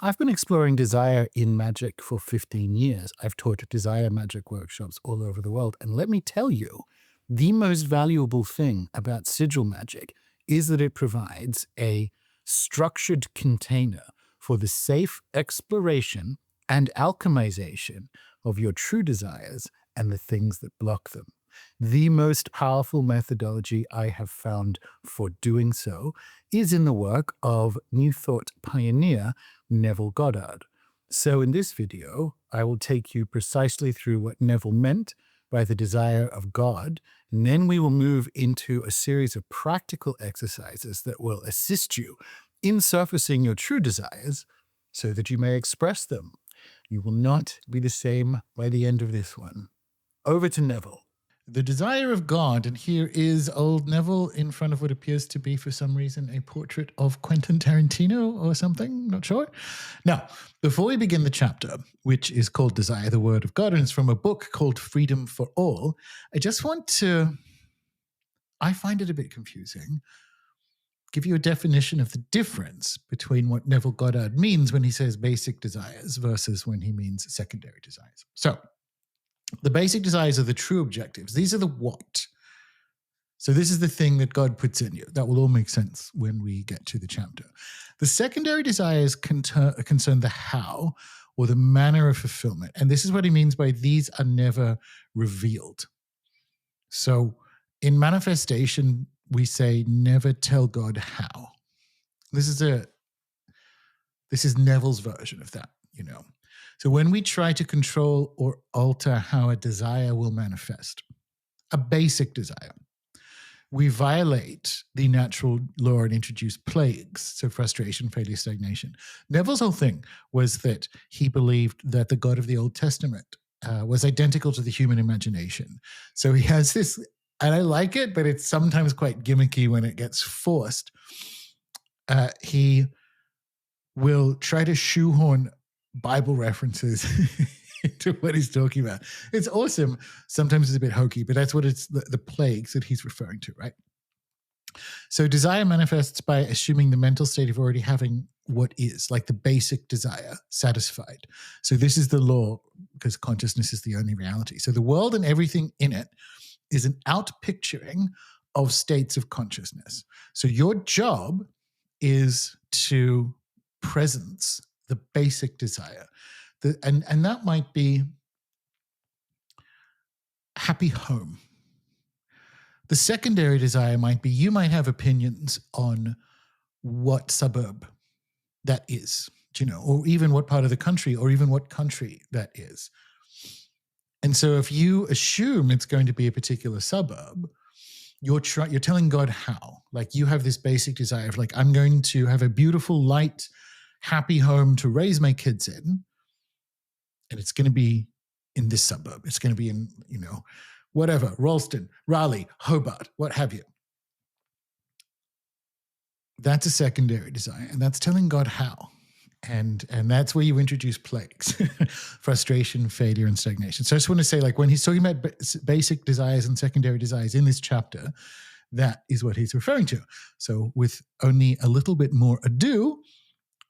I've been exploring desire in magic for 15 years. I've taught desire magic workshops all over the world. And let me tell you, the most valuable thing about sigil magic is that it provides a structured container for the safe exploration and alchemization of your true desires and the things that block them. The most powerful methodology I have found for doing so is in the work of New Thought pioneer Neville Goddard. So in this video, I will take you precisely through what Neville meant by the desire of God, and then we will move into a series of practical exercises that will assist you in surfacing your true desires so that you may express them. You will not be the same by the end of this one. Over to Neville. The desire of God, and here is old Neville in front of what appears to be, for some reason, a portrait of Quentin Tarantino or something, not sure. Now, before we begin the chapter, which is called Desire, the Word of God, and it's from a book called Freedom for All, I just want to, I find it a bit confusing, give you a definition of the difference between what Neville Goddard means when he says basic desires versus when he means secondary desires. So, the basic desires are the true objectives. These are the what. So this is the thing that God puts in you. That will all make sense when we get to the chapter. The secondary desires concern the how or the manner of fulfillment. And this is what he means by these are never revealed. So in manifestation, we say never tell God how. This is Neville's version of that, you know. So when we try to control or alter how a desire will manifest, a basic desire, we violate the natural law and introduce plagues, so frustration, failure, stagnation. Neville's whole thing was that he believed that the God of the Old Testament was identical to the human imagination. So he has this, and I like it, but it's sometimes quite gimmicky when it gets forced. He will try to shoehorn Bible references into what he's talking about. It's awesome. Sometimes it's a bit hokey, but that's what it's the plagues that he's referring to, right? So desire manifests by assuming the mental state of already having what is, like the basic desire, satisfied. So this is the law, because consciousness is the only reality. So the world and everything in it is an outpicturing of states of consciousness. So your job is to presence the basic desire. And that might be happy home. The secondary desire might be you might have opinions on what suburb that is, you know, or even what part of the country, or even what country that is. And so if you assume it's going to be a particular suburb, you're telling God how. Like you have this basic desire of like, I'm going to have a beautiful, light, happy home to raise my kids in, and it's going to be in this suburb. It's going to be in, you know, whatever, Ralston, Raleigh, Hobart, what have you. That's a secondary desire, and that's telling God how. And that's where you introduce plagues, frustration, failure, and stagnation. So I just want to say, like, when he's talking about basic desires and secondary desires in this chapter, that is what he's referring to. So with only a little bit more ado,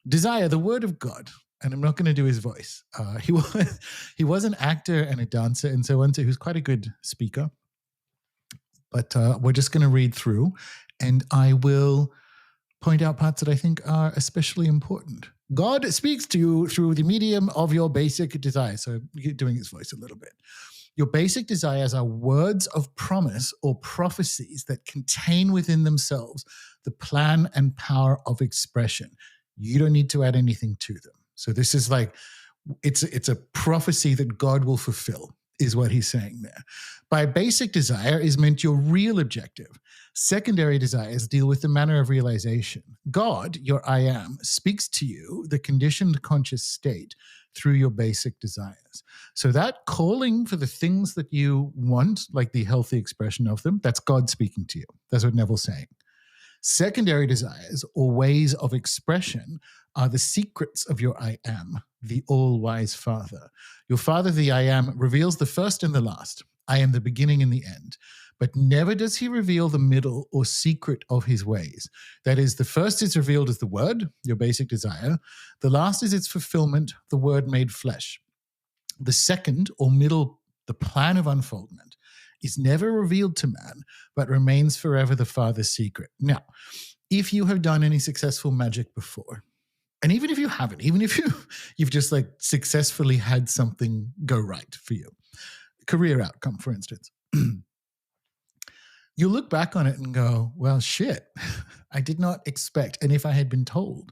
desire, the Word of God. And I'm not going to do his voice. He was an actor and a dancer and so on, so he was quite a good speaker. But we're just going to read through, and I will point out parts that I think are especially important. God speaks to you through the medium of your basic desires. So you're doing his voice a little bit. Your basic desires are words of promise or prophecies that contain within themselves the plan and power of expression. You don't need to add anything to them. So this is like, it's a prophecy that God will fulfill, is what he's saying there. By basic desire is meant your real objective. Secondary desires deal with the manner of realization. God, your I am, speaks to you, the conditioned conscious state, through your basic desires. So that calling for the things that you want, like the healthy expression of them, that's God speaking to you. That's what Neville's saying. Secondary desires or ways of expression are the secrets of your I am, the all-wise Father. Your Father, the I am, reveals the first and the last. I am the beginning and the end. But never does he reveal the middle or secret of his ways. That is, the first is revealed as the word, your basic desire. The last is its fulfillment, the word made flesh. The second or middle, the plan of unfoldment, is never revealed to man, but remains forever the Father's secret. Now, if you have done any successful magic before, and even if you haven't, even if you've just like successfully had something go right for you, career outcome, for instance, you look back on it and go, well, shit, I did not expect. And if I had been told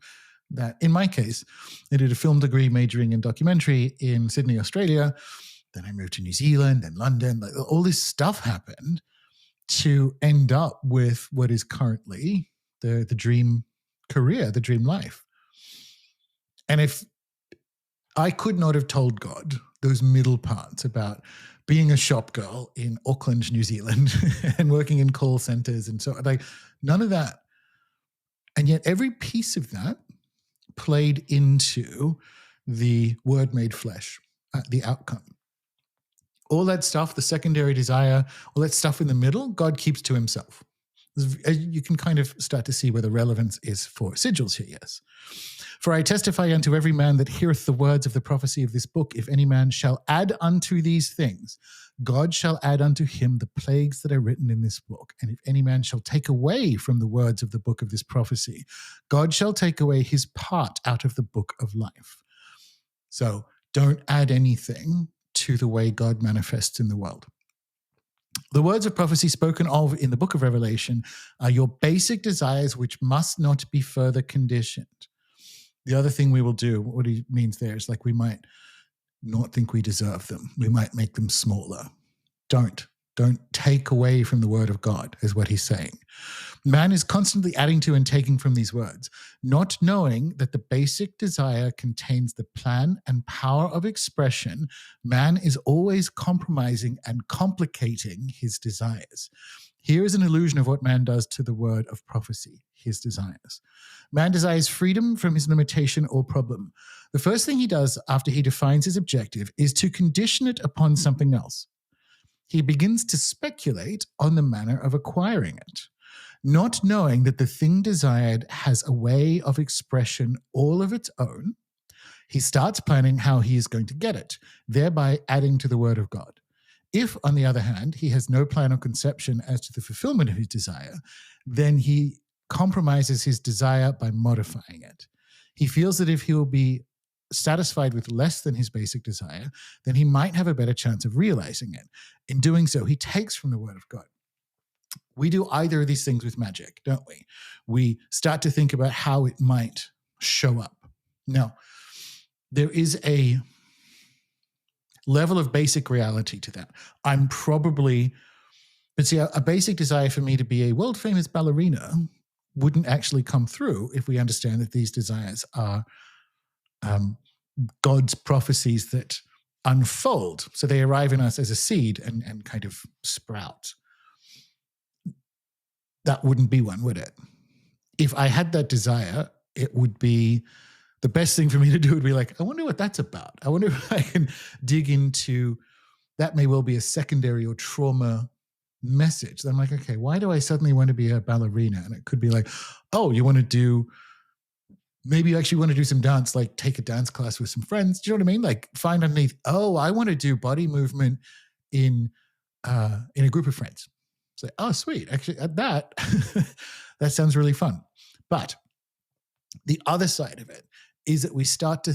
that, in my case, I did a film degree majoring in documentary in Sydney, Australia, then I moved to New Zealand and London, like all this stuff happened to end up with what is currently the dream career, the dream life. And if I could not have told God those middle parts about being a shop girl in Auckland, New Zealand, and working in call centers and so like none of that. And yet every piece of that played into the word made flesh, the outcome. All that stuff, the secondary desire, all that stuff in the middle, God keeps to himself. You can kind of start to see where the relevance is for sigils here, yes. For I testify unto every man that heareth the words of the prophecy of this book, if any man shall add unto these things, God shall add unto him the plagues that are written in this book. And if any man shall take away from the words of the book of this prophecy, God shall take away his part out of the book of life. So don't add anything to the way God manifests in the world. The words of prophecy spoken of in the book of Revelation are your basic desires, which must not be further conditioned. The other thing we will do, what he means there is like we might not think we deserve them. We might make them smaller. Don't take away from the word of God, is what he's saying. Man is constantly adding to and taking from these words, not knowing that the basic desire contains the plan and power of expression. Man is always compromising and complicating his desires. Here is an illusion of what man does to the word of prophecy, his desires. Man desires freedom from his limitation or problem. The first thing he does after he defines his objective is to condition it upon something else. He begins to speculate on the manner of acquiring it, not knowing that the thing desired has a way of expression all of its own. He starts planning how he is going to get it, thereby adding to the word of God. If, on the other hand, he has no plan or conception as to the fulfillment of his desire, then he compromises his desire by modifying it. He feels that if he will be satisfied with less than his basic desire, then he might have a better chance of realizing it. In doing so, he takes from the word of God. We do either of these things with magic, don't we? We start to think about how it might show up. Now, there is a level of basic reality to that. But see, a basic desire for me to be a world-famous ballerina wouldn't actually come through if we understand that these desires are God's prophecies that unfold. So they arrive in us as a seed and kind of sprout. That wouldn't be one, would it? If I had that desire, it would be the best thing for me to do would be like, I wonder what that's about. I wonder if I can dig into that. May well be a secondary or trauma message. I'm like, okay, why do I suddenly want to be a ballerina? And it could be like, oh, you want to do, maybe you actually want to do some dance, like take a dance class with some friends. Do you know what I mean? Like find underneath, oh, I want to do body movement in a group of friends. It's like, oh, sweet. Actually, that sounds really fun. But the other side of it is that we start to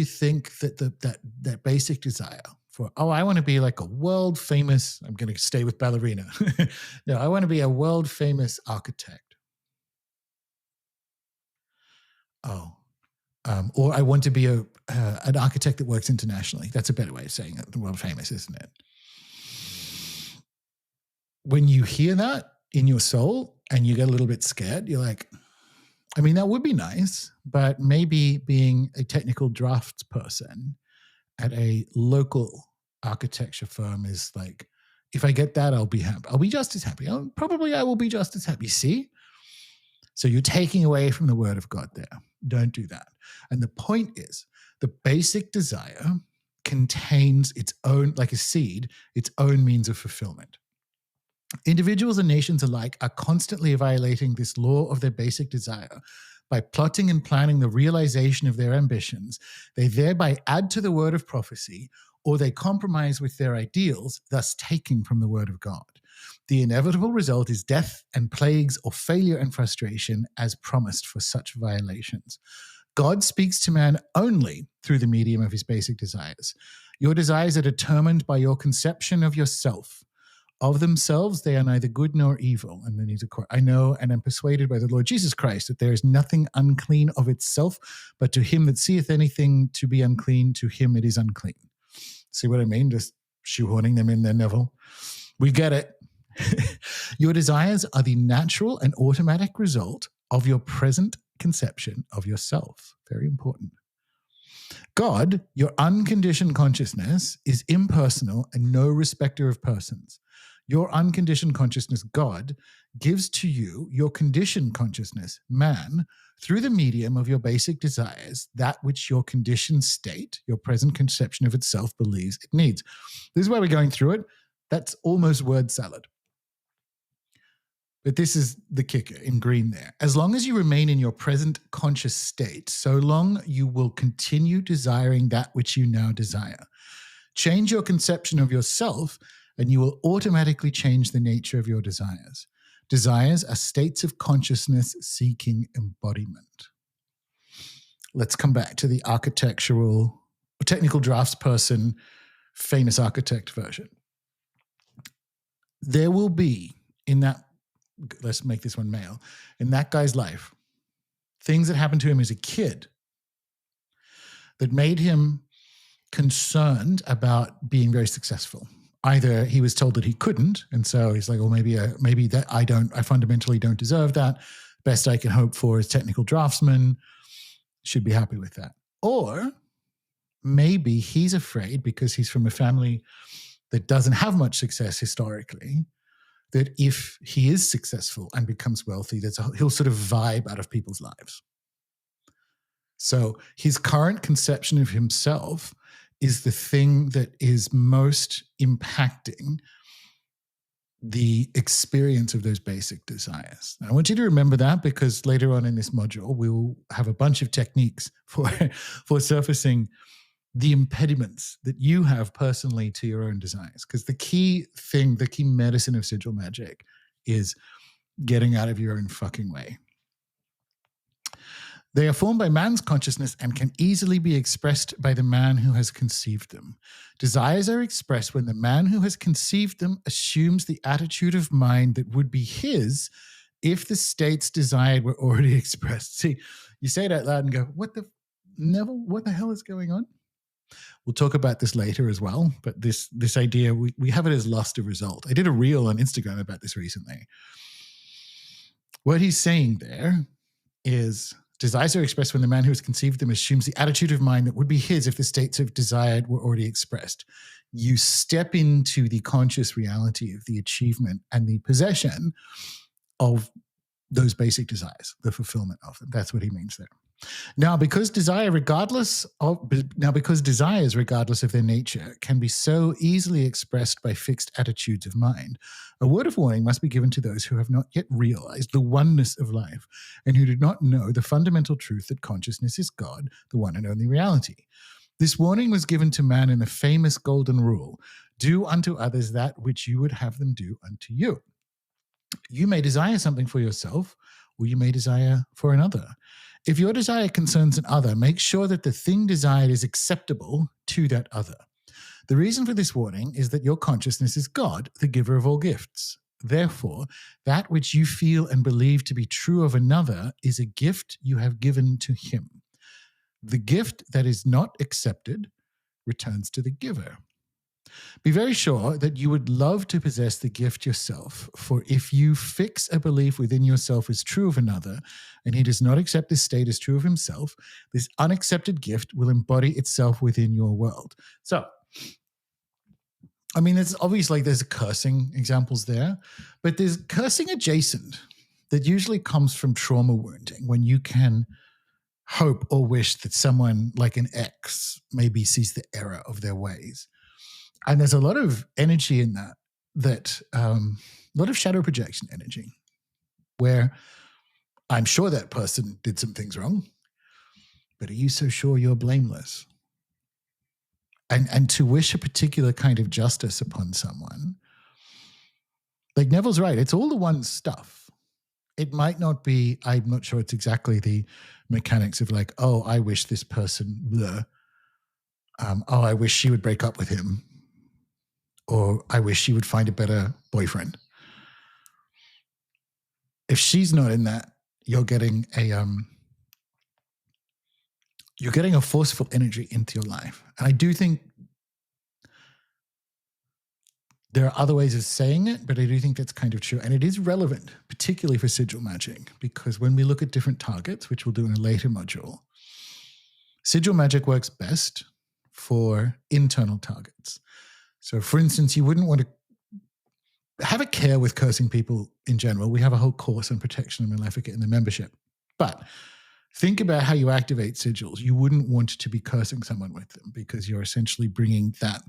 think that that basic desire for, oh, I want to be like a world famous, I'm going to stay with ballerina. No, I want to be a world famous architect. Oh, or I want to be an architect that works internationally. That's a better way of saying it. The world famous, isn't it? When you hear that in your soul and you get a little bit scared, you're like, I mean, that would be nice, but maybe being a technical drafts person at a local architecture firm is like, if I get that, I'll be happy. I'll be just as happy. Probably I will be just as happy. See? So you're taking away from the word of God there. Don't do that. And the point is, the basic desire contains its own, like a seed, its own means of fulfillment. Individuals and nations alike are constantly violating this law of their basic desire. By plotting and planning the realization of their ambitions, they thereby add to the word of prophecy, or they compromise with their ideals, thus taking from the word of God. The inevitable result is death and plagues, or failure and frustration, as promised for such violations. God speaks to man only through the medium of his basic desires. Your desires are determined by your conception of yourself. Of themselves, they are neither good nor evil. And then he's a quote, I know and am persuaded by the Lord Jesus Christ that there is nothing unclean of itself, but to him that seeth anything to be unclean, to him it is unclean. See what I mean? Just shoehorning them in there, Neville. We get it. Your desires are the natural and automatic result of your present conception of yourself. Very important. God, your unconditioned consciousness, is impersonal and no respecter of persons. Your unconditioned consciousness, God, gives to you your conditioned consciousness, man, through the medium of your basic desires, that which your conditioned state, your present conception of itself, believes it needs. This is why we're going through it. That's almost word salad. But this is the kicker in green there. As long as you remain in your present conscious state, so long you will continue desiring that which you now desire. Change your conception of yourself, and you will automatically change the nature of your desires. Desires are states of consciousness seeking embodiment. Let's come back to the architectural, technical draftsperson, famous architect version. There will be in that, let's make this one male, in that guy's life, things that happened to him as a kid that made him concerned about being very successful. Either he was told that he couldn't, and so he's like, well, maybe that I fundamentally don't deserve that. Best I can hope for is technical draftsman. Should be happy with that. Or maybe he's afraid because he's from a family that doesn't have much success historically, that if he is successful and becomes wealthy, he'll sort of vibe out of people's lives. So his current conception of himself is the thing that is most impacting the experience of those basic desires. Now, I want you to remember that, because later on in this module, we'll have a bunch of techniques for surfacing the impediments that you have personally to your own desires. Because the key medicine of sigil magic is getting out of your own fucking way. They are formed by man's consciousness and can easily be expressed by the man who has conceived them. Desires are expressed when the man who has conceived them assumes the attitude of mind that would be his if the states desired were already expressed. See, you say it out loud and go, Neville, what the hell is going on? We'll talk about this later as well, but this idea, we have it as lost a result. I did a reel on Instagram about this recently. What he's saying there is desires are expressed when the man who has conceived them assumes the attitude of mind that would be his if the states of desired were already expressed. You step into the conscious reality of the achievement and the possession of those basic desires, the fulfillment of them. That's what he means there. Now, because desires, regardless of their nature, can be so easily expressed by fixed attitudes of mind, a word of warning must be given to those who have not yet realized the oneness of life and who do not know the fundamental truth that consciousness is God, the one and only reality. This warning was given to man in the famous golden rule: do unto others that which you would have them do unto you. You may desire something for yourself, or you may desire for another. If your desire concerns an other, make sure that the thing desired is acceptable to that other. The reason for this warning is that your consciousness is God, the giver of all gifts. Therefore, that which you feel and believe to be true of another is a gift you have given to him. The gift that is not accepted returns to the giver. Be very sure that you would love to possess the gift yourself, for if you fix a belief within yourself as true of another, and he does not accept this state as true of himself, this unaccepted gift will embody itself within your world. So, I mean, it's obviously there's cursing examples there, but there's cursing adjacent that usually comes from trauma wounding, when you can hope or wish that someone like an ex maybe sees the error of their ways. And there's a lot of energy in that a lot of shadow projection energy, where I'm sure that person did some things wrong, but are you so sure you're blameless? And to wish a particular kind of justice upon someone, like Neville's right, it's all the one stuff. It might not be, I'm not sure it's exactly the mechanics of like, oh, I wish this person, blah. Oh, I wish she would break up with him. Or I wish she would find a better boyfriend. If she's not in that, you're getting a forceful energy into your life. And I do think there are other ways of saying it, but I do think that's kind of true. And it is relevant, particularly for sigil magic, because when we look at different targets, which we'll do in a later module, sigil magic works best for internal targets. So for instance, you wouldn't want to have a care with cursing people in general. We have a whole course on protection and maleficate in the membership. But think about how you activate sigils. You wouldn't want to be cursing someone with them because you're essentially bringing that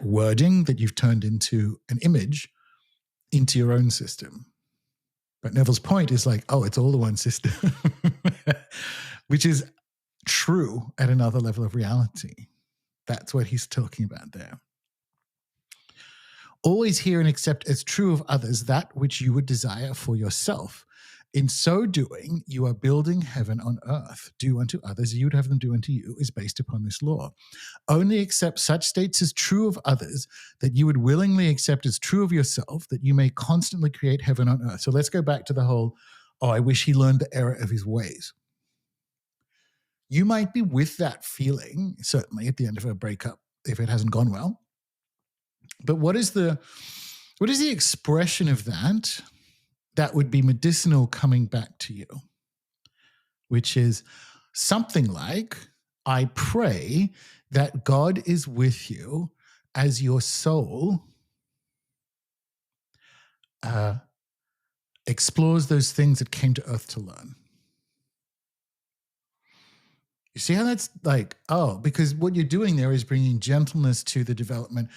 wording that you've turned into an image into your own system. But Neville's point is like, oh, it's all the one system, which is true at another level of reality. That's what he's talking about there. Always hear and accept as true of others that which you would desire for yourself. In so doing, you are building heaven on earth. Do unto others as you would have them do unto you is based upon this law. Only accept such states as true of others that you would willingly accept as true of yourself, that you may constantly create heaven on earth. So let's go back to the whole, oh, I wish he learned the error of his ways. You might be with that feeling, certainly at the end of a breakup, if it hasn't gone well. But what is the expression of that would be medicinal coming back to you? Which is something like, I pray that God is with you as your soul explores those things that came to earth to learn. You see how that's like, oh, because what you're doing there is bringing gentleness to the development.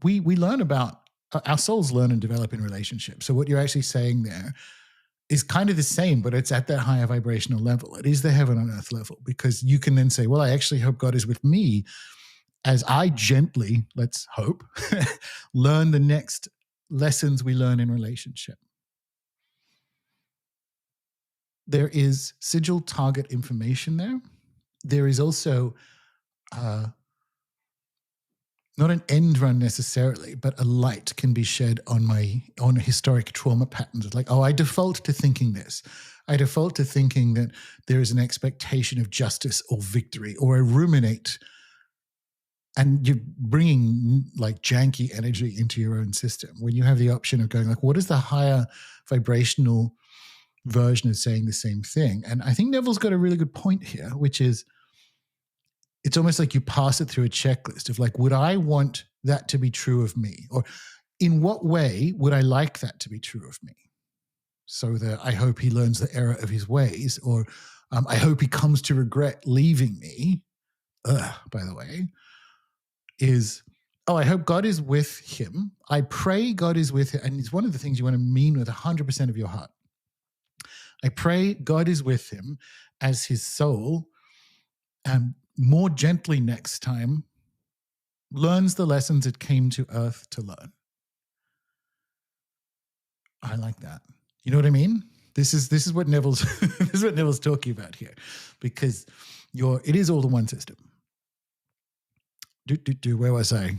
We learn about, our souls learn and develop in relationships. So what you're actually saying there is kind of the same, but it's at that higher vibrational level. It is the heaven on earth level, because you can then say, well, I actually hope God is with me as I gently, let's hope, learn the next lessons we learn in relationship. There is sigil target information there. There is also not an end run necessarily, but a light can be shed on historic trauma patterns. It's like, oh, I default to thinking this. I default to thinking that there is an expectation of justice or victory, or I ruminate, and you're bringing like janky energy into your own system when you have the option of going like, what is the higher vibrational version of saying the same thing? And I think Neville's got a really good point here, which is, it's almost like you pass it through a checklist of like, would I want that to be true of me? Or in what way would I like that to be true of me? So that I hope he learns the error of his ways, or I hope he comes to regret leaving me. By the way, is, oh, I hope God is with him. I pray God is with him. And it's one of the things you want to mean with 100% of your heart. I pray God is with him as his soul, more gently next time learns the lessons it came to earth to learn. I like that. You know what I mean? This is what Neville's this is what Neville's talking about here, because it is all the one system. Where was I?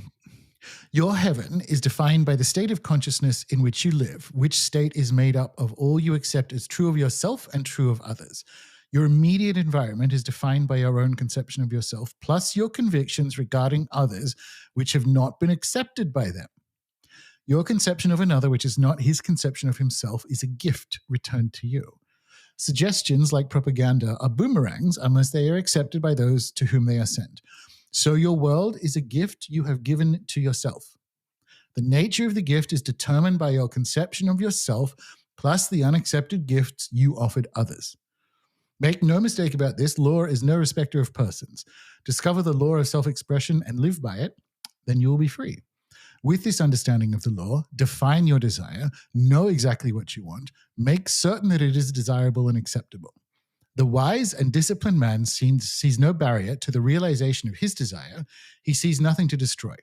Your heaven is defined by the state of consciousness in which you live, which state is made up of all you accept as true of yourself and true of others. Your immediate environment is defined by your own conception of yourself, plus your convictions regarding others which have not been accepted by them. Your conception of another, which is not his conception of himself, is a gift returned to you. Suggestions, like propaganda, are boomerangs unless they are accepted by those to whom they are sent. So your world is a gift you have given to yourself. The nature of the gift is determined by your conception of yourself, plus the unaccepted gifts you offered others. Make no mistake about this, law is no respecter of persons. Discover the law of self-expression and live by it, then you will be free. With this understanding of the law, define your desire, know exactly what you want, make certain that it is desirable and acceptable. The wise and disciplined man sees no barrier to the realization of his desire. He sees nothing to destroy.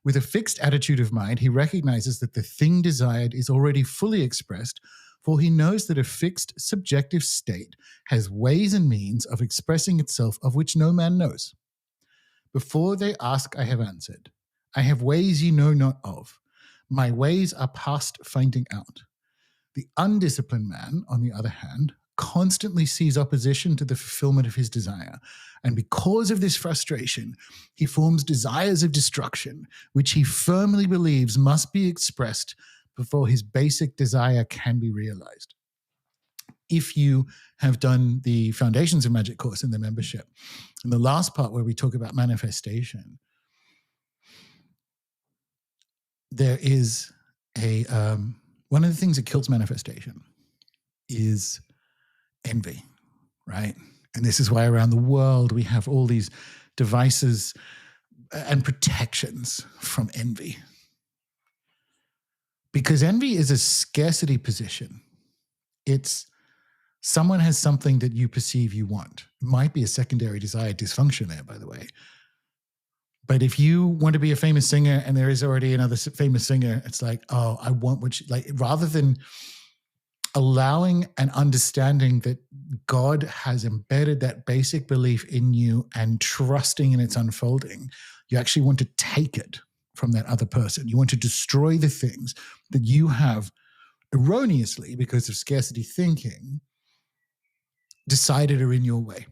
With a fixed attitude of mind, he recognizes that the thing desired is already fully expressed, for he knows that a fixed subjective state has ways and means of expressing itself of which no man knows. Before they ask, I have answered. I have ways ye know not of. My ways are past finding out. The undisciplined man, on the other hand, constantly sees opposition to the fulfillment of his desire. And because of this frustration, he forms desires of destruction, which he firmly believes must be expressed before his basic desire can be realized. If you have done the Foundations of Magic course in the membership, in the last part where we talk about manifestation, there is a one of the things that kills manifestation is envy, right? And this is why around the world we have all these devices and protections from envy. Because envy is a scarcity position. It's someone has something that you perceive you want. It might be a secondary desire dysfunction there, by the way. But if you want to be a famous singer and there is already another famous singer, it's like, oh, I want what you like, rather than allowing and understanding that God has embedded that basic belief in you and trusting in its unfolding, you actually want to take it from that other person. You want to destroy the things that you have erroneously, because of scarcity thinking, decided are in your way.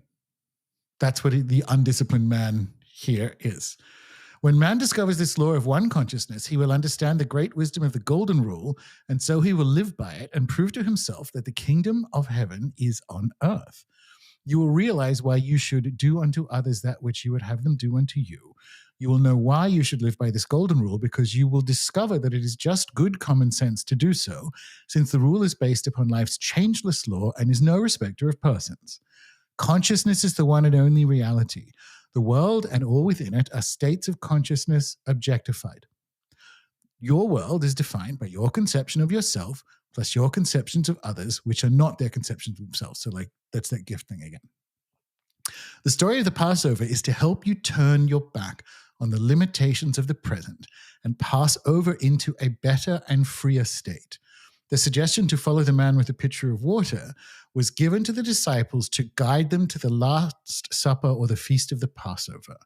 That's what the undisciplined man here is. When man discovers this law of one consciousness, he will understand the great wisdom of the golden rule, and so he will live by it and prove to himself that the kingdom of heaven is on earth. You will realize why you should do unto others that which you would have them do unto you. You will know why you should live by this golden rule, because you will discover that it is just good common sense to do so, since the rule is based upon life's changeless law and is no respecter of persons. Consciousness is the one and only reality. The world and all within it are states of consciousness objectified. Your world is defined by your conception of yourself plus your conceptions of others, which are not their conceptions of themselves. So that's that gift thing again. The story of the Passover is to help you turn your back on the limitations of the present and pass over into a better and freer state. The suggestion to follow the man with a pitcher of water was given to the disciples to guide them to the Last Supper or the Feast of the Passover.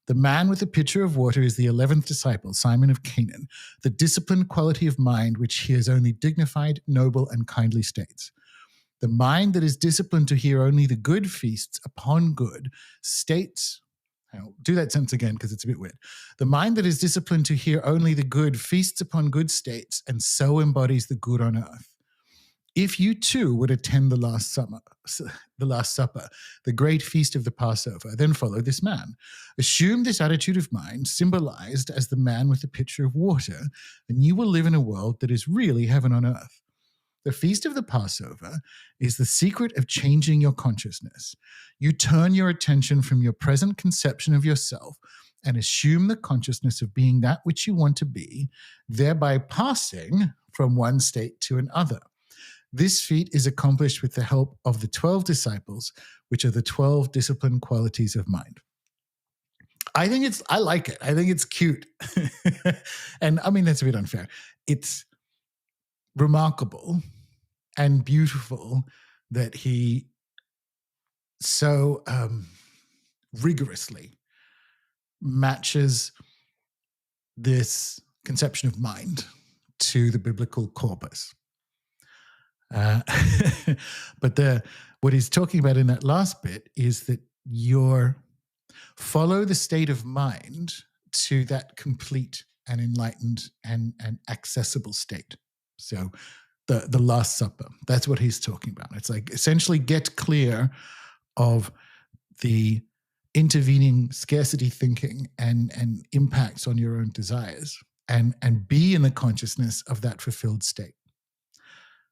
The man with the pitcher of water is the 11th disciple, Simon of Canaan, the disciplined quality of mind which hears only dignified, noble, and kindly states. The mind that is disciplined to hear only the good feasts upon good states. I'll do that sentence again because it's a bit weird. The mind that is disciplined to hear only the good feasts upon good states and so embodies the good on earth. If you too would attend the Last Supper, the great feast of the Passover, then follow this man. Assume this attitude of mind, symbolized as the man with the pitcher of water, and you will live in a world that is really heaven on earth. The Feast of the Passover is the secret of changing your consciousness. You turn your attention from your present conception of yourself and assume the consciousness of being that which you want to be, thereby passing from one state to another. This feat is accomplished with the help of the 12 disciples, which are the 12 disciplined qualities of mind. I like it. I think it's cute. And I mean, that's a bit unfair. It's remarkable and beautiful that he so rigorously matches this conception of mind to the biblical corpus. But what he's talking about in that last bit is that follow the state of mind to that complete and enlightened and accessible state. So the Last Supper, that's what he's talking about. It's like essentially get clear of the intervening scarcity thinking and impacts on your own desires and be in the consciousness of that fulfilled state.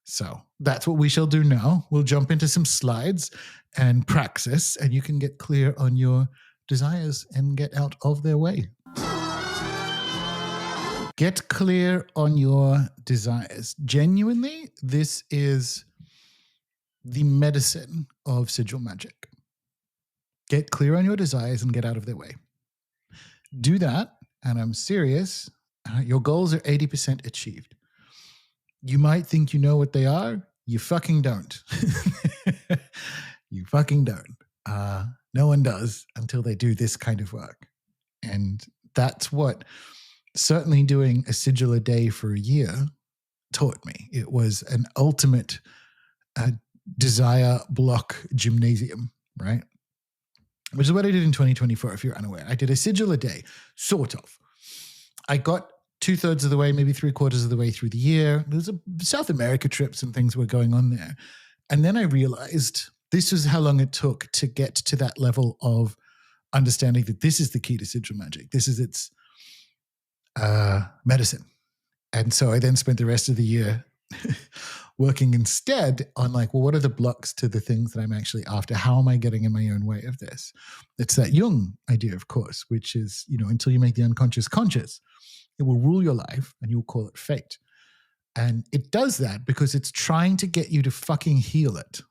So that's what we shall do now. We'll jump into some slides and praxis, and you can get clear on your desires and get out of their way. Get clear on your desires. Genuinely, this is the medicine of sigil magic. Get clear on your desires and get out of their way. Do that, and I'm serious, your goals are 80% achieved. You might think you know what they are. You fucking don't. You fucking don't. No one does until they do this kind of work. And that's what certainly doing a sigil a day for a year taught me. It was an ultimate desire block gymnasium, right? Which is what I did in 2024, if you're unaware. I did a sigil a day, sort of. I got 2/3 of the way, maybe 3/4 of the way through the year. There was a South America trips and things were going on there. And then I realized this was how long it took to get to that level of understanding that this is the key to sigil magic. This is its medicine. And so I then spent the rest of the year working instead on like, well, what are the blocks to the things that I'm actually after? How am I getting in my own way of this? It's that Jung idea, of course, which is, until you make the unconscious conscious, it will rule your life and you'll call it fate. And it does that because it's trying to get you to fucking heal it,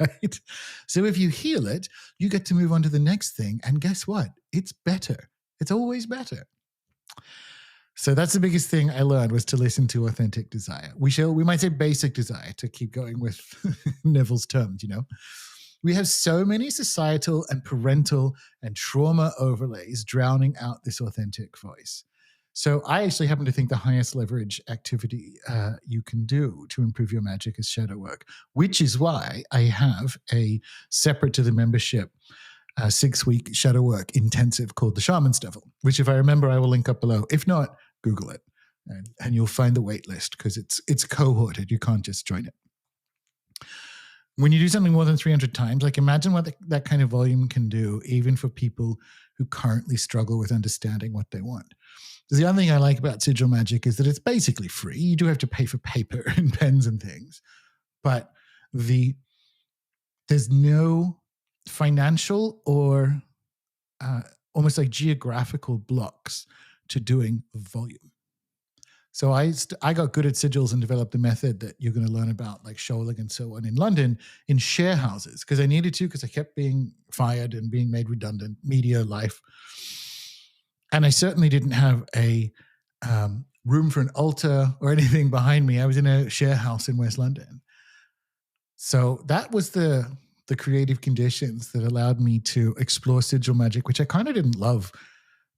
right? So if you heal it, you get to move on to the next thing. And guess what? It's better. It's always better. So that's the biggest thing I learned, was to listen to authentic desire. We might say basic desire, to keep going with Neville's terms, We have so many societal and parental and trauma overlays drowning out this authentic voice. So I actually happen to think the highest leverage activity you can do to improve your magic is shadow work, which is why I have a separate to the membership 6-week shadow work intensive called the Shaman's Devil, which, if I remember, I will link up below. If not, Google it, and you'll find the wait list, because it's cohorted. You can't just join it. When you do something more than 300 times, like imagine what that kind of volume can do, even for people who currently struggle with understanding what they want. The other thing I like about sigil magic is that it's basically free. You do have to pay for paper and pens and things, but there's no financial or almost like geographical blocks to doing volume. So I got good at sigils and developed the method that you're going to learn about, like Sholing and so on, in London, in share houses, because I needed to, because I kept being fired and being made redundant, media life. And I certainly didn't have a room for an altar or anything behind me. I was in a share house in West London. So that was the creative conditions that allowed me to explore sigil magic, which I kind of didn't love,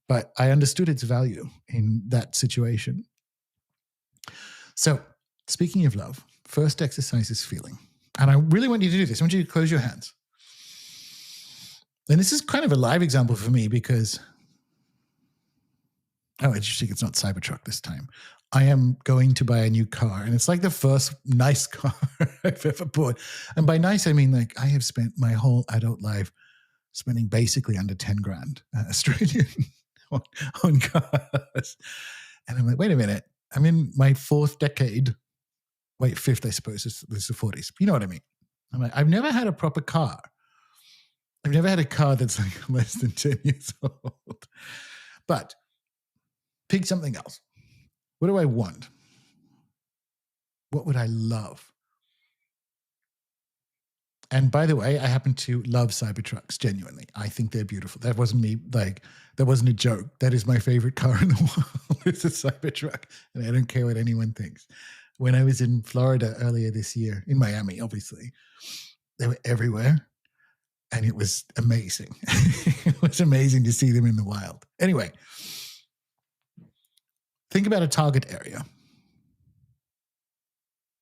but I understood its value in that situation. So speaking of love, first exercise is feeling. And I really want you to do this. I want you to close your hands. And this is kind of a live example for me because, interesting, it's not Cybertruck this time. I am going to buy a new car, and it's like the first nice car I've ever bought. And by nice, I mean like I have spent my whole adult life spending basically under 10 grand Australian on cars. And I'm like, wait a minute, I'm in my fifth, I suppose. This is the 40s. You know what I mean? I'm like, I've never had a proper car. I've never had a car that's like less than 10 years old. But pick something else. What do I want? What would I love? And by the way, I happen to love Cybertrucks, genuinely. I think they're beautiful. That wasn't me, that wasn't a joke. That is my favorite car in the world. It's a Cybertruck, and I don't care what anyone thinks. When I was in Florida earlier this year, in Miami, obviously, they were everywhere, and it was amazing. It was amazing to see them in the wild. Anyway, think about a target area.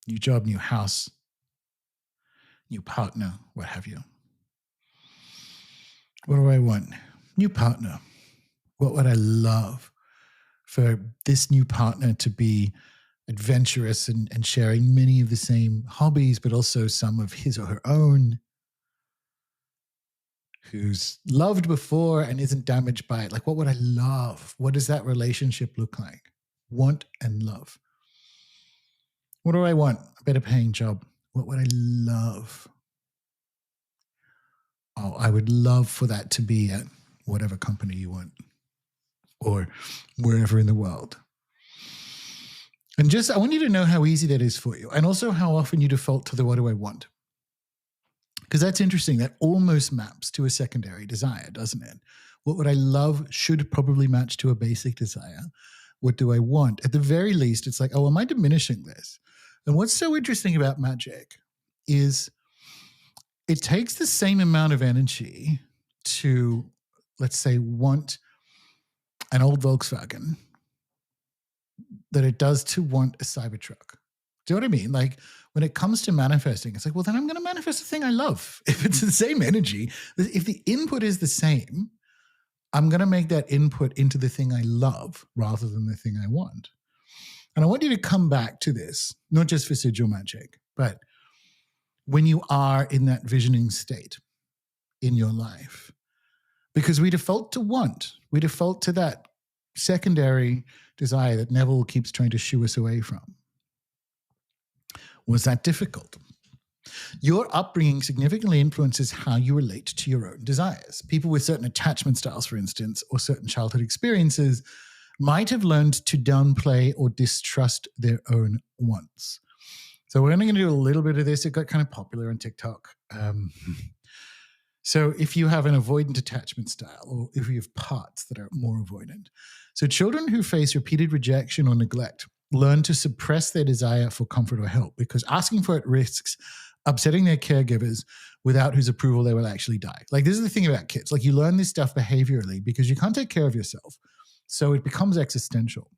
New job, new house, new partner, what have you. What do I want? New partner. What would I love for this new partner to be adventurous and sharing many of the same hobbies, but also some of his or her own, who's loved before and isn't damaged by it? Like, what would I love? What does that relationship look like? Want and love. What do I want? A better paying job. What would I love? Oh, I would love for that to be at whatever company you want or wherever in the world. And just, I want you to know how easy that is for you, and also how often you default to the what do I want? Because that's interesting. That almost maps to a secondary desire, doesn't it? What would I love should probably match to a basic desire. What do I want? At the very least, it's like, oh, am I diminishing this? And what's so interesting about magic is it takes the same amount of energy to, let's say, want an old Volkswagen that it does to want a Cybertruck. Do you know what I mean? Like, when it comes to manifesting, it's like, well, then I'm going to manifest the thing I love. If it's the same energy, if the input is the same, I'm going to make that input into the thing I love rather than the thing I want. And I want you to come back to this, not just for sigil magic, but when you are in that visioning state in your life. Because we default to want. We default to that secondary desire that Neville keeps trying to shoo us away from. Was that difficult? Your upbringing significantly influences how you relate to your own desires. People with certain attachment styles, for instance, or certain childhood experiences might have learned to downplay or distrust their own wants. So we're only going to do a little bit of this. It got kind of popular on TikTok. So if you have an avoidant attachment style, or if you have parts that are more avoidant. So children who face repeated rejection or neglect learn to suppress their desire for comfort or help, because asking for it risks upsetting their caregivers, without whose approval they will actually die. Like, this is the thing about kids. Like, you learn this stuff behaviorally because you can't take care of yourself. So it becomes existential.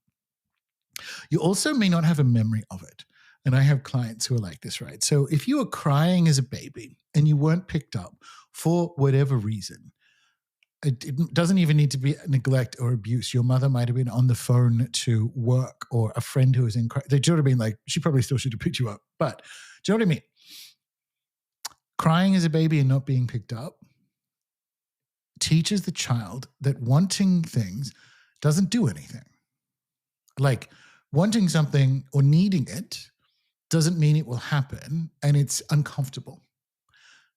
You also may not have a memory of it. And I have clients who are like this, right? So if you were crying as a baby and you weren't picked up for whatever reason, it doesn't even need to be neglect or abuse. Your mother might have been on the phone to work, or a friend who was in crisis. They should have been like, she probably still should have picked you up. But do you know what I mean? Crying as a baby and not being picked up teaches the child that wanting things doesn't do anything. Like, wanting something or needing it doesn't mean it will happen, and it's uncomfortable.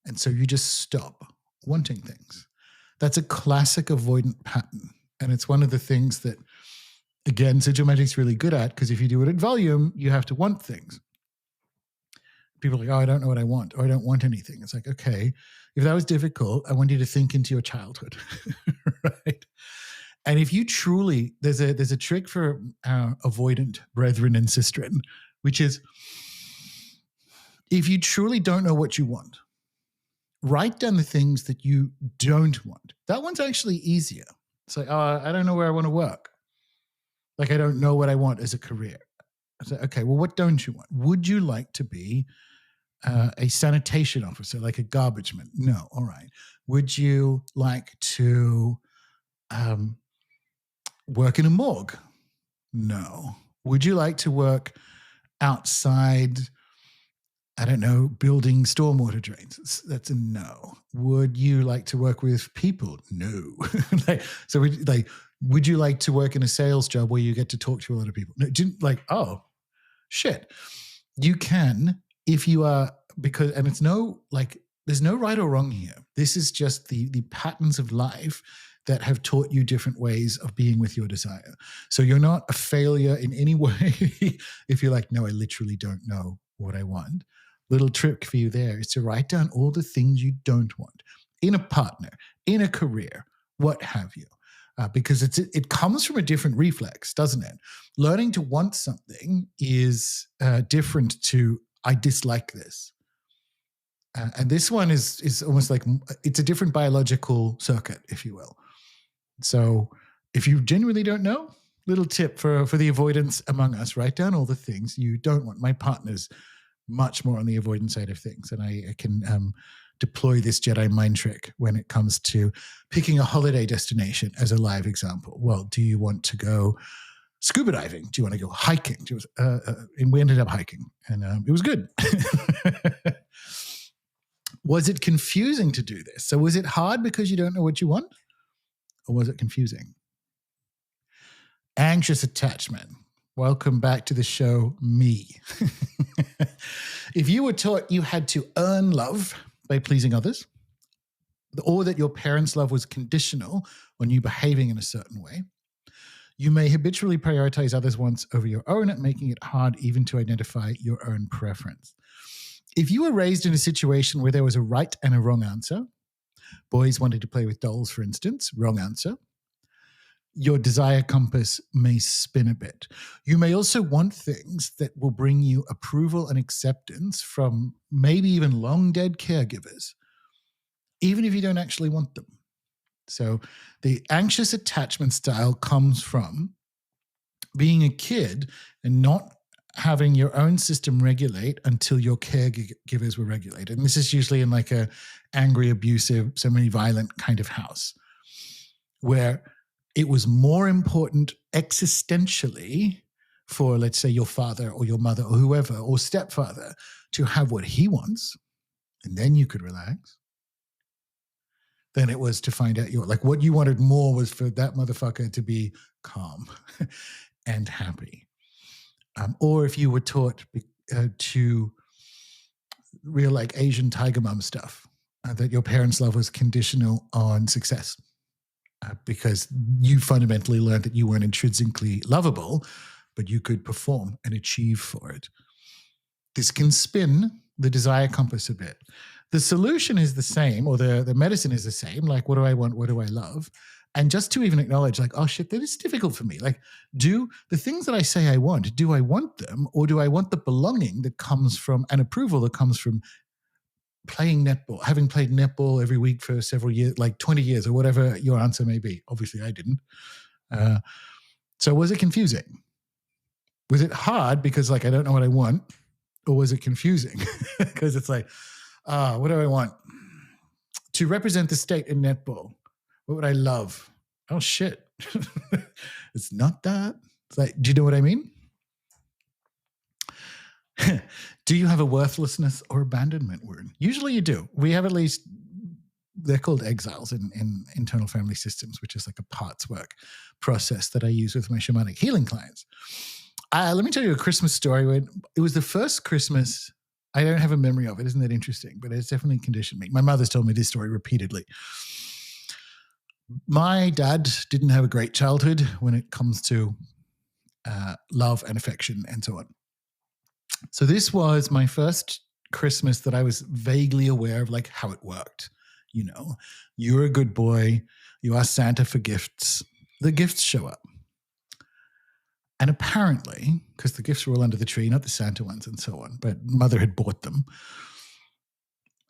And so you just stop wanting things. That's a classic avoidant pattern. And it's one of the things that, again, sigil magic's really good at, because if you do it at volume, you have to want things. People are like, oh, I don't know what I want, or I don't want anything. It's like, okay, if that was difficult, I want you to think into your childhood, right? And if you truly, there's a trick for our avoidant brethren and sistren, which is, if you truly don't know what you want, write down the things that you don't want. That one's actually easier. It's like, oh, I don't know where I want to work. Like, I don't know what I want as a career. I say, okay, well, what don't you want? Would you like to be a sanitation officer, like a garbage man? No. All right. Would you like to work in a morgue? No. Would you like to work outside, I don't know, building stormwater drains? That's a no. Would you like to work with people? No. Would you like to work in a sales job where you get to talk to a lot of people? No. Oh, shit. You can, if you are, because, and it's no, like, there's no right or wrong here. This is just the patterns of life that have taught you different ways of being with your desire. So you're not a failure in any way if you're like, no, I literally don't know what I want. Little trick for you there is to write down all the things you don't want in a partner, in a career, what have you. Because it comes from a different reflex, doesn't it? Learning to want something is different to, I dislike this. And this one is almost like, it's a different biological circuit, if you will. So if you genuinely don't know, little tip for the avoidance among us, write down all the things you don't want. My partner's much more on the avoidance side of things, and I can deploy this Jedi mind trick when it comes to picking a holiday destination as a live example. Well, do you want to go scuba diving? Do you want to go hiking? And we ended up hiking, and it was good. Was it confusing to do this? So was it hard because you don't know what you want? Or was it confusing? Anxious attachment. Welcome back to the show, me. If you were taught you had to earn love by pleasing others, or that your parents' love was conditional on you behaving in a certain way, you may habitually prioritize others' wants over your own, making it hard even to identify your own preference. If you were raised in a situation where there was a right and a wrong answer, boys wanted to play with dolls, for instance, wrong answer, your desire compass may spin a bit. You may also want things that will bring you approval and acceptance from maybe even long dead caregivers, even if you don't actually want them. So the anxious attachment style comes from being a kid and not having your own system regulate until your caregivers were regulated. And this is usually in like a angry, abusive, semi-violent kind of house where it was more important existentially for, let's say, your father or your mother or whoever or stepfather to have what he wants, and then you could relax, than it was to find out what you wanted more was for that motherfucker to be calm and happy. Or if you were taught to real like Asian tiger mom stuff, that your parents' love was conditional on success. Because you fundamentally learned that you weren't intrinsically lovable, but you could perform and achieve for it. This can spin the desire compass a bit. The solution is the same, or the medicine is the same. Like, what do I want? What do I love? And just to even acknowledge, like, oh shit, that is difficult for me. Like, do the things that I say I want, do I want them? Or do I want the belonging that comes from an approval that comes from playing netball, having played netball every week for several years, like 20 years or whatever your answer may be? Obviously, I didn't. So was it confusing? Was it hard because like I don't know what I want? Or was it confusing? Because it's like, what do I want? To represent the state in netball, what would I love? Oh, shit. It's not that. It's like, do you know what I mean? Do you have a worthlessness or abandonment word? Usually you do. We have at least, they're called exiles in internal family systems, which is like a parts work process that I use with my shamanic healing clients. Let me tell you a Christmas story. When it was the first Christmas, I don't have a memory of it. Isn't that interesting? But it's definitely conditioned me. My mother's told me this story repeatedly. My dad didn't have a great childhood when it comes to love and affection and so on. So this was my first Christmas that I was vaguely aware of like how it worked. You know, you're a good boy. You ask Santa for gifts. The gifts show up. And apparently, because the gifts were all under the tree, not the Santa ones and so on, but mother had bought them.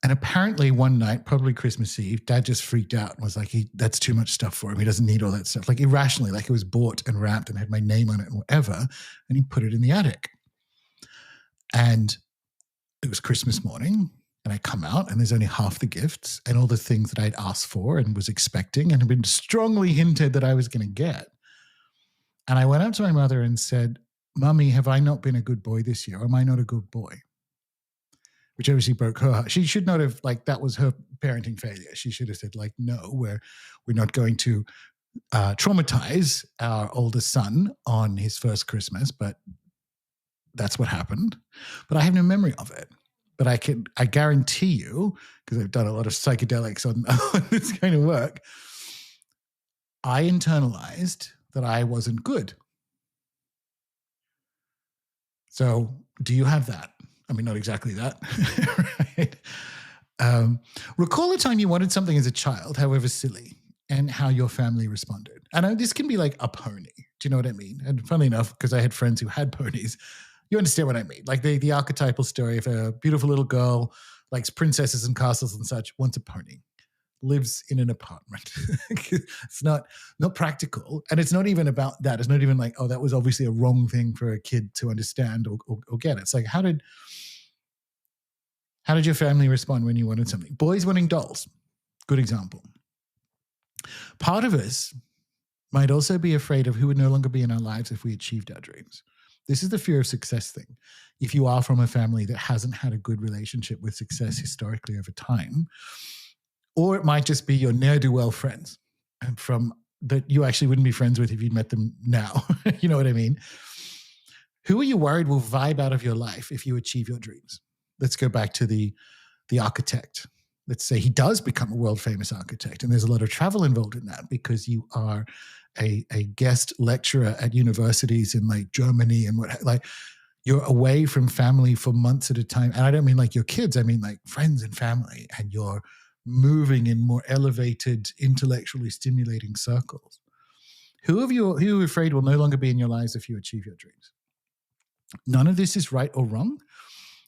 And apparently one night, probably Christmas Eve, dad just freaked out and was like, that's too much stuff for him. He doesn't need all that stuff. Like irrationally, like it was bought and wrapped and had my name on it and whatever. And he put it in the attic. And it was Christmas morning, and I come out, and there's only half the gifts and all the things that I'd asked for and was expecting and had been strongly hinted that I was going to get. And I went up to my mother and said, Mummy, have I not been a good boy this year? Or am I not a good boy? Which obviously broke her heart. She should not have, like, that was her parenting failure. She should have said, like, no, we're not going to traumatize our oldest son on his first Christmas, but that's what happened. But I have no memory of it. But I guarantee you, because I've done a lot of psychedelics on this kind of work, I internalized that I wasn't good. So do you have that? I mean, not exactly that, right? Recall a time you wanted something as a child, however silly, and how your family responded. And this can be like a pony. Do you know what I mean? And funnily enough, because I had friends who had ponies, you understand what I mean. Like the archetypal story of a beautiful little girl, likes princesses and castles and such, wants a pony, lives in an apartment. It's not practical. And it's not even about that. It's not even like, oh, that was obviously a wrong thing for a kid to understand or get. It's like, how did your family respond when you wanted something? Boys wanting dolls. Good example. Part of us might also be afraid of who would no longer be in our lives if we achieved our dreams. This is the fear of success thing. If you are from a family that hasn't had a good relationship with success historically over time, or it might just be your ne'er-do-well friends and from that you actually wouldn't be friends with if you'd met them now. You know what I mean? Who are you worried will vibe out of your life if you achieve your dreams? Let's go back to the architect. Let's say he does become a world famous architect, and there's a lot of travel involved in that because you are a guest lecturer at universities in like Germany and what, like, you're away from family for months at a time. And I don't mean like your kids, I mean like friends and family, and you're moving in more elevated, intellectually stimulating circles. Who are you afraid will no longer be in your lives if you achieve your dreams? None of this is right or wrong.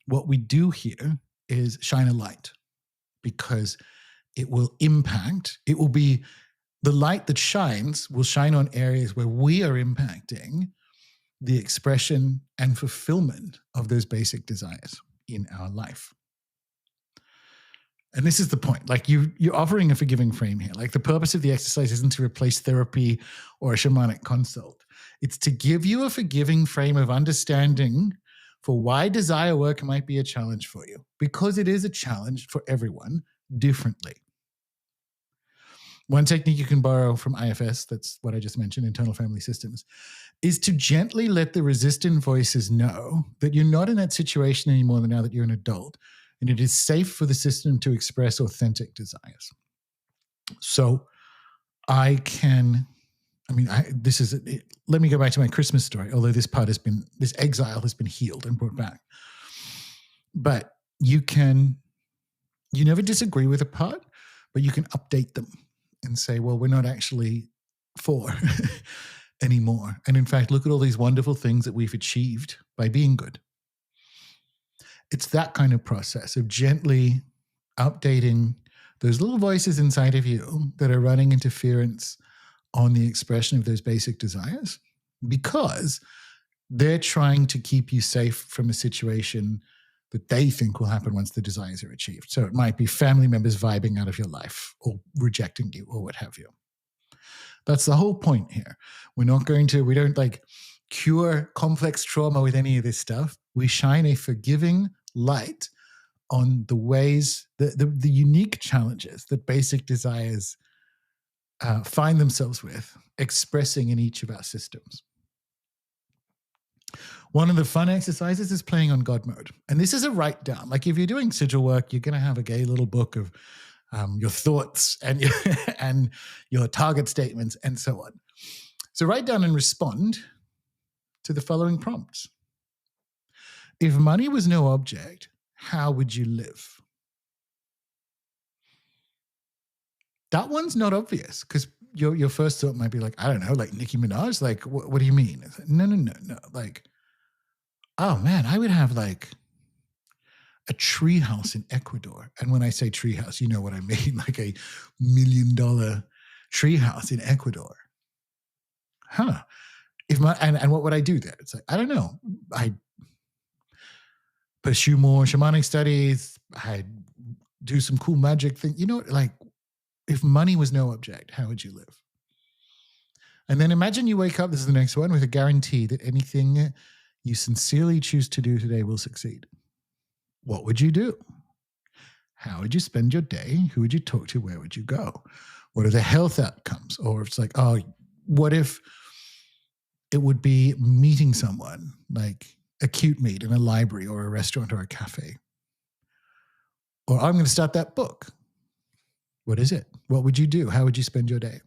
What we do here is shine a light, because it will impact, it will be the light that shines will shine on areas where we are impacting the expression and fulfillment of those basic desires in our life. And this is the point. Like you're offering a forgiving frame here. Like the purpose of the exercise isn't to replace therapy or a shamanic consult. It's to give you a forgiving frame of understanding for why desire work might be a challenge for you, because it is a challenge for everyone differently. One technique you can borrow from IFS, that's what I just mentioned, internal family systems, is to gently let the resistant voices know that you're not in that situation anymore now that you're an adult, and it is safe for the system to express authentic desires. So let me go back to my Christmas story, although this exile has been healed and brought back. But you never disagree with a part, but you can update them and say, well, we're not actually 4 anymore. And in fact, look at all these wonderful things that we've achieved by being good. It's that kind of process of gently updating those little voices inside of you that are running interference on the expression of those basic desires, because they're trying to keep you safe from a situation that they think will happen once the desires are achieved. So it might be family members vibing out of your life or rejecting you or what have you. That's the whole point here. We don't like cure complex trauma with any of this stuff. We shine a forgiving light on the ways, the unique challenges that basic desires find themselves with expressing in each of our systems. One of the fun exercises is playing on God mode. And this is a write down. Like if you're doing sigil work, you're going to have a gay little book of your thoughts and your target statements and so on. So write down and respond to the following prompts. If money was no object, how would you live? That one's not obvious, because your first thought might be like, I don't know, like Nicki Minaj. Like, what do you mean? Like, no. Like, oh man, I would have like a tree house in Ecuador. And when I say tree house, you know what I mean, like $1 million tree house in Ecuador. Huh. And what would I do there? It's like, I don't know. I pursue more shamanic studies. I do some cool magic thing. You know, like if money was no object, how would you live? And then imagine you wake up, this is the next one, with a guarantee that anything you sincerely choose to do today will succeed. What would you do? How would you spend your day? Who would you talk to? Where would you go? What are the health outcomes? Or if it's like, oh, what if it would be meeting someone, like acute meet in a library or a restaurant or a cafe? Or I'm going to start that book. What is it? What would you do? How would you spend your day?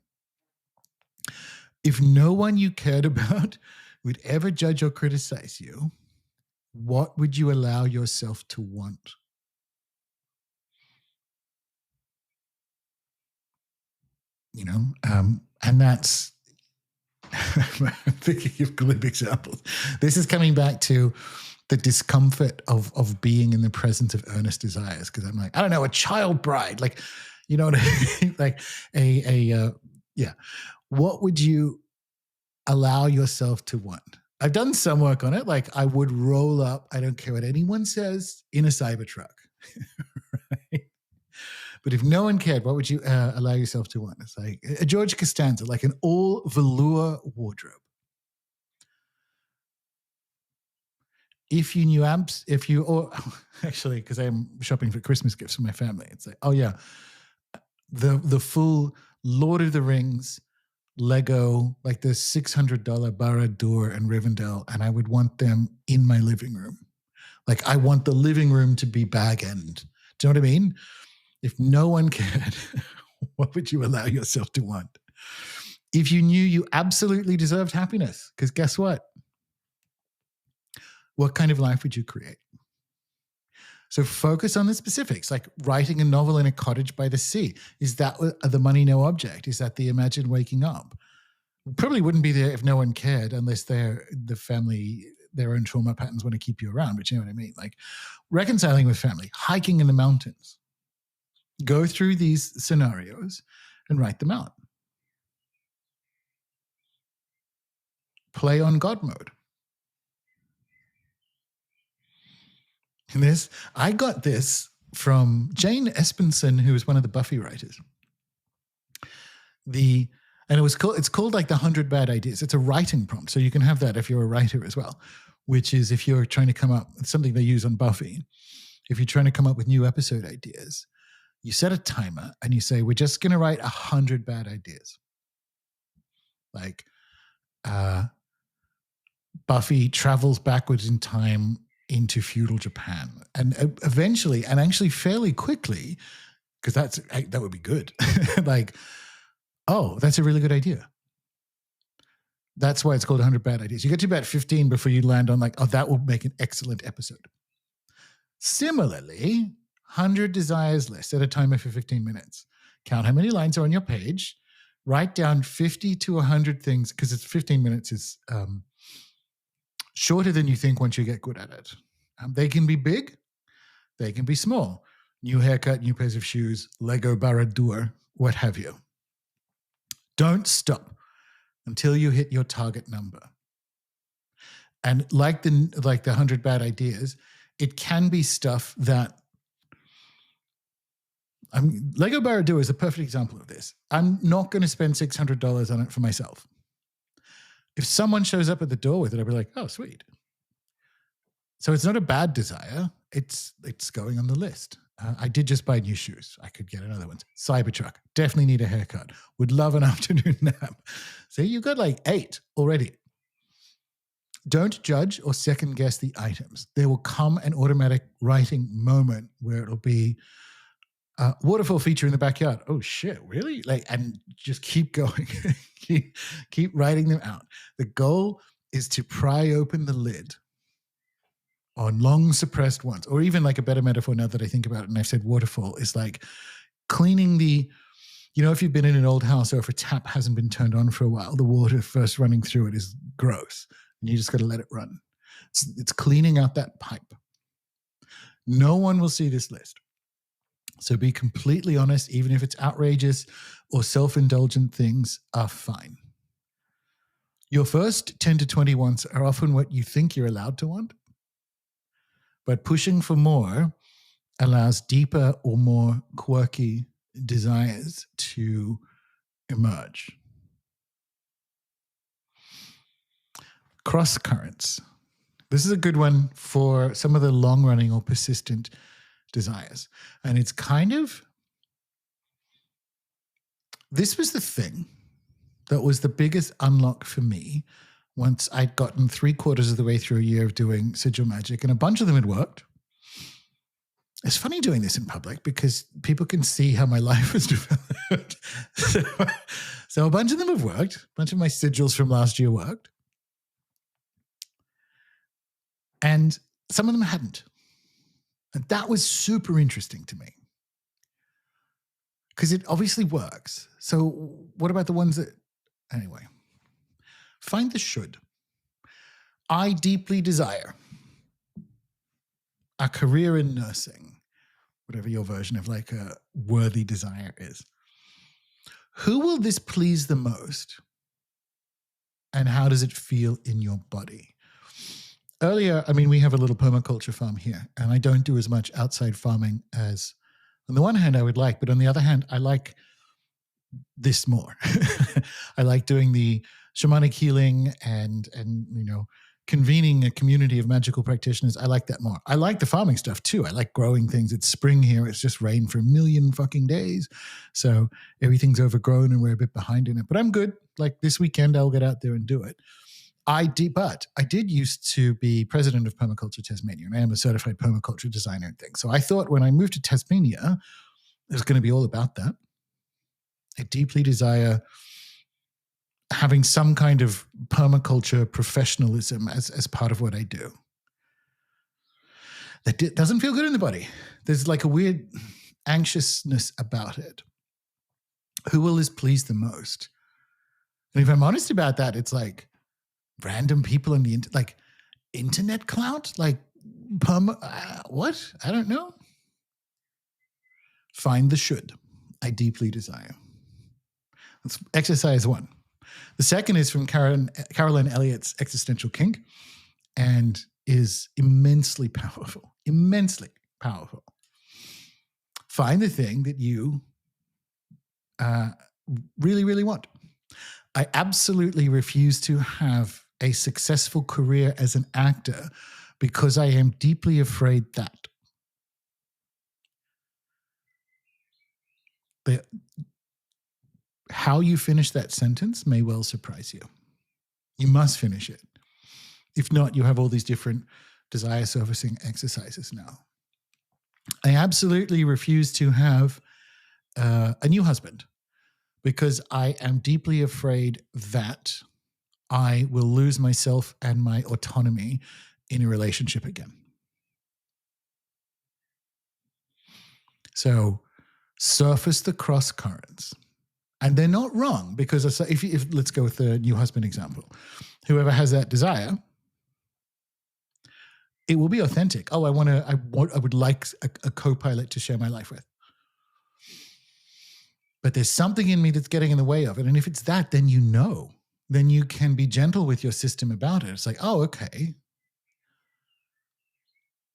If no one you cared about would ever judge or criticize you, what would you allow yourself to want? You know, and that's, I'm thinking of glib examples. This is coming back to the discomfort of being in the presence of earnest desires. Because I'm like, I don't know, a child bride, like, you know what I mean? Like yeah. What would you allow yourself to want? I've done some work on it. Like I would roll up, I don't care what anyone says, in a Cybertruck. Right? But if no one cared, what would you allow yourself to want? It's like a George Costanza, like an all velour wardrobe. If you knew actually, because I'm shopping for Christmas gifts for my family, it's like, oh yeah, the full Lord of the Rings Lego, like the $600 Barad-dûr in Rivendell, and I would want them in my living room. Like I want the living room to be bag end. Do you know what I mean? If no one cared, what would you allow yourself to want? If you knew you absolutely deserved happiness, because guess what? What kind of life would you create? So focus on the specifics, like writing a novel in a cottage by the sea. Is that the money no object? Is that the imagined waking up? Probably wouldn't be there if no one cared, unless they're the family, their own trauma patterns want to keep you around. But you know what I mean? Like reconciling with family, hiking in the mountains. Go through these scenarios and write them out. Play on God mode. And this, I got this from Jane Espenson, who was one of the Buffy writers. It's called like the 100 Bad Ideas. It's a writing prompt. So you can have that if you're a writer as well, which is if you're trying to come up with something they use on Buffy. If you're trying to come up with new episode ideas, you set a timer and you say, we're just going to write 100 bad ideas. Like Buffy travels backwards in time into feudal Japan. And eventually, and actually fairly quickly, because that would be good. Like, oh, that's a really good idea. That's why it's called 100 Bad Ideas. You get to about 15 before you land on like, oh, that will make an excellent episode. Similarly, 100 desires list at a timer for 15 minutes. Count how many lines are on your page. Write down 50 to 100 things, because it's 15 minutes is shorter than you think once you get good at it. They can be big. They can be small. New haircut, new pairs of shoes, Lego Barad-dûr, what have you. Don't stop until you hit your target number. And like the 100 bad ideas, it can be stuff that Lego Barad-dûr is a perfect example of this. I'm not going to spend $600 on it for myself. If someone shows up at the door with it, I'll be like, oh, sweet. So it's not a bad desire. It's going on the list. I did just buy new shoes. I could get another one. Cybertruck. Definitely need a haircut. Would love an afternoon nap. See, you've got like 8 already. Don't judge or second guess the items. There will come an automatic writing moment where it'll be waterfall feature in the backyard. Oh shit, really? And just keep going. keep writing them out. The goal is to pry open the lid on long suppressed ones, or even like a better metaphor now that I think about it, and I've said waterfall, is like cleaning if you've been in an old house or if a tap hasn't been turned on for a while, the water first running through it is gross and you just got to let it run. It's cleaning out that pipe. No one will see this list. So be completely honest, even if it's outrageous or self-indulgent, things are fine. Your first 10 to 20 wants are often what you think you're allowed to want, but pushing for more allows deeper or more quirky desires to emerge. Cross currents. This is a good one for some of the long-running or persistent desires. And it's this was the thing that was the biggest unlock for me once I'd gotten 3/4 of the way through a year of doing sigil magic, and a bunch of them had worked. It's funny doing this in public because people can see how my life has developed. So a bunch of them have worked. A bunch of my sigils from last year worked. And some of them hadn't. And that was super interesting to me because it obviously works. So what about the ones that, anyway, find the should. I deeply desire a career in nursing, whatever your version of like a worthy desire is. Who will this please the most? And how does it feel in your body? Earlier, we have a little permaculture farm here, and I don't do as much outside farming as, on the one hand, I would like, but on the other hand, I like this more. I like doing the shamanic healing and convening a community of magical practitioners, I like that more. I like the farming stuff too. I like growing things. It's spring here. It's just rained for a million fucking days. So everything's overgrown and we're a bit behind in it. But I'm good. Like this weekend, I'll get out there and do it. But I did used to be president of Permaculture Tasmania, and I am a certified permaculture designer and things. So I thought when I moved to Tasmania, it was going to be all about that. I deeply desire having some kind of permaculture professionalism as part of what I do. That doesn't feel good in the body. There's like a weird anxiousness about it. Who will this please the most? And if I'm honest about that, it's like random people in the internet clout, like what? I don't know. Find the should. I deeply desire. That's exercise 1. The second is from Caroline Elliott's Existential Kink and is immensely powerful. Immensely powerful. Find the thing that you really, really want. I absolutely refuse to have a successful career as an actor because I am deeply afraid that how you finish that sentence may well surprise you. You must finish it. If not, you have all these different desire surfacing exercises now. I absolutely refuse to have a new husband because I am deeply afraid that I will lose myself and my autonomy in a relationship again. So surface the cross currents. And they're not wrong because if let's go with the new husband example, whoever has that desire, it will be authentic. Oh, I would like a co-pilot to share my life with. But there's something in me that's getting in the way of it. And if it's that, then then you can be gentle with your system about it. It's like, oh, okay.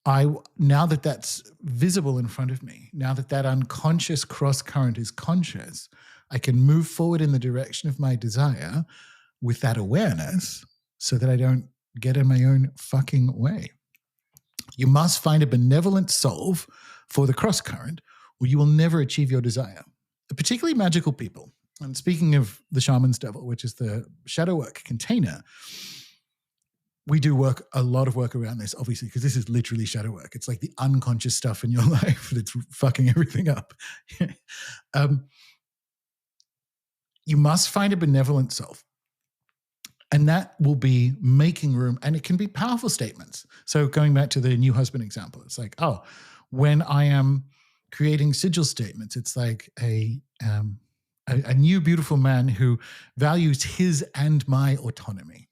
Now that that's visible in front of me, now that that unconscious cross current is conscious, I can move forward in the direction of my desire with that awareness so that I don't get in my own fucking way. You must find a benevolent solve for the cross current or you will never achieve your desire. Particularly magical people. And speaking of the shaman's devil, which is the shadow work container, we do a lot of work around this, obviously, because this is literally shadow work. It's like the unconscious stuff in your life that's fucking everything up. You must find a benevolent self. And that will be making room. And it can be powerful statements. So going back to the new husband example, it's like, oh, when I am creating sigil statements, it's like a new beautiful man who values his and my autonomy.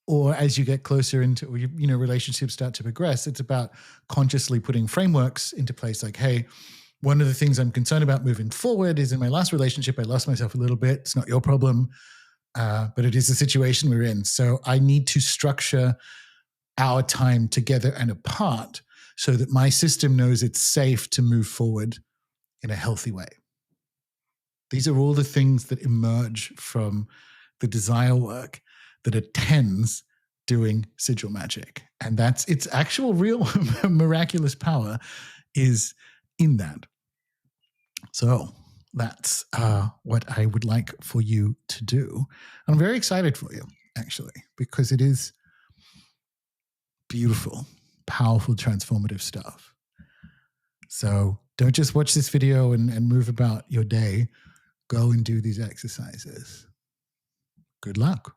Or as you get closer into, relationships start to progress, it's about consciously putting frameworks into place like, hey, one of the things I'm concerned about moving forward is in my last relationship, I lost myself a little bit. It's not your problem, but it is the situation we're in. So I need to structure our time together and apart so that my system knows it's safe to move forward in a healthy way. These are all the things that emerge from the desire work that attends doing sigil magic. And that's its actual real miraculous power is in that. So that's what I would like for you to do. I'm very excited for you, actually, because it is beautiful, powerful, transformative stuff. So don't just watch this video and move about your day. Go and do these exercises. Good luck.